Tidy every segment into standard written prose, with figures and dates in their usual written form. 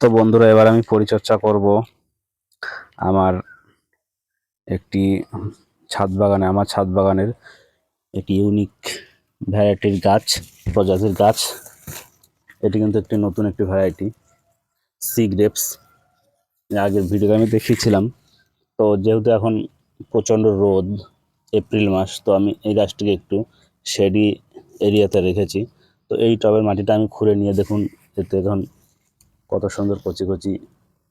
তো বন্ধুরা, এবার আমি পরিচর্যা করব আমার একটি আমার ছাদ বাগানের একটি ইউনিক ভ্যারাইটির গাছ, প্রজাতির গাছ। এটি কিন্তু একটি নতুন একটি ভ্যারাইটি, সি গ্রেপস। আগের ভিডিওতে আমি দেখিয়েছিলাম। তো যেহেতু এখন প্রচণ্ড রোদ, এপ্রিল মাস, তো আমি এই গাছটিকে একটু শেডি এরিয়াতে রেখেছি। তো এই টবের মাটিটা আমি খুঁড়ে নিয়ে দেখুন, এতে এখন কত সুন্দর কচি কচি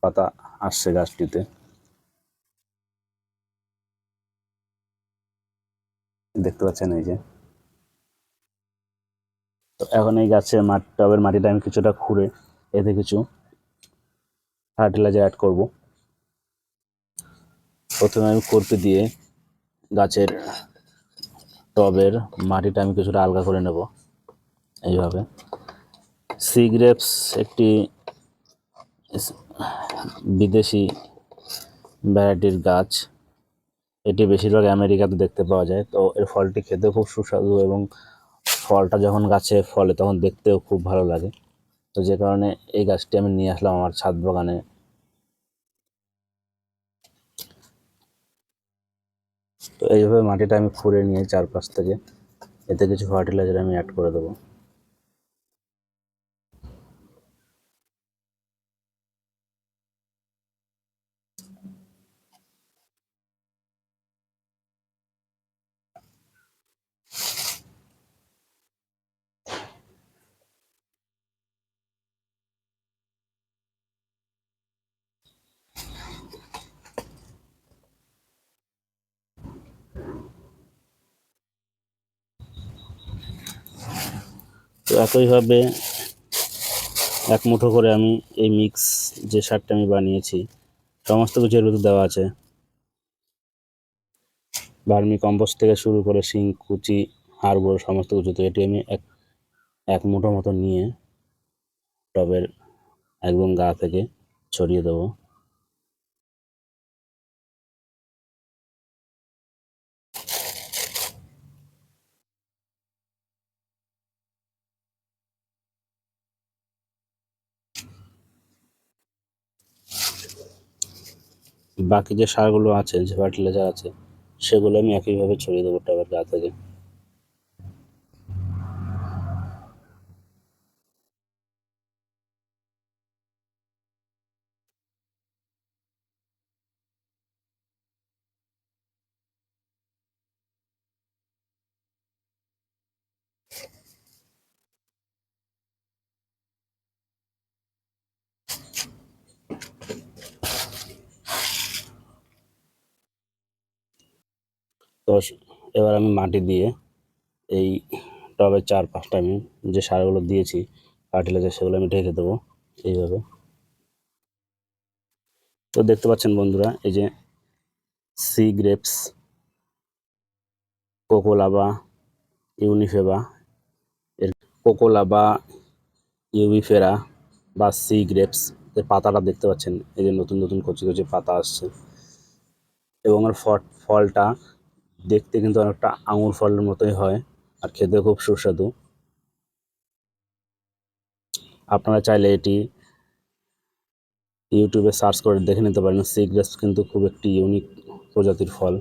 পাতা আসছে গাছটিতে। দেখতে পাচ্ছেন এই যে। তো এখন এই গাছের টবের মাটিটা আমি কিছুটা খুঁড়ে এতে কিছু ফার্টিলাইজার অ্যাড করব। প্রথমে আমি খুরপি দিয়ে গাছের টবের মাটিটা আমি কিছুটা আলগা করে নেব এইভাবে। সি গ্রেপস একটি বিদেশি ভ্যারাইটির গাছ। এটি বেশিরভাগ আমেরিকাতে দেখতে পাওয়া যায়। তো এর ফলটি খেতে খুব সুস্বাদু এবং ফলটা যখন গাছে ফলে তখন দেখতেও খুব ভালো লাগে। তো যে কারণে এই গাছটি আমি নিয়ে আসলাম আমার ছাদ বাগানে। তো এইভাবে মাটিটা আমি খুঁড়ে নিয়ে চারপাশ থেকে এতে কিছু ফার্টিলাইজার আমি অ্যাড করে দেবো। তো একইভাবে এক মুঠো করে আমি এই মিক্স যে সারটা আমি বানিয়েছি সমস্ত কিছু এর ভিতরে দেওয়া আছে। ভার্মি কম্পোস্ট থেকে শুরু করে কুচি, হাড় গুঁড়ো সমস্ত কিছু। তো এটি আমি এক মুঠো মতো নিয়ে টবের একদম গা থেকে ছড়িয়ে দেবো। বাকি যে সারগুলো আছে, যে ফার্টিলাইজার আছে, সেগুলো আমি একইভাবে ছড়িয়ে দেবো টবের গা থেকে। তো এবার আমি মাটি দিয়ে এই টবের চারপাশটা আমি যে সারগুলো দিয়েছি ফার্টিলাইজার, সেগুলো আমি ঢেকে দেবো এইভাবে। তো দেখতে পাচ্ছেন বন্ধুরা, এই যে সি গ্রেপস, কোকোলাবা ইউনিফেবা, এর কোকোলাবা ইউবিফেরা বা সি গ্রেপস এর পাতাটা দেখতে পাচ্ছেন। এই যে নতুন নতুন কচি কচি পাতা আসছে এবং এর ফলটা দেখতে কিন্তু অনেকটা আঙুর ফলের মতোই হয় আর খেতে খুব সুস্বাদু। আপনারা চাইলে এটি ইউটিউবে সার্চ করে দেখে নিতে পারেন। সি গ্রেপস কিন্তু খুব একটি ইউনিক প্রজাতির ফল।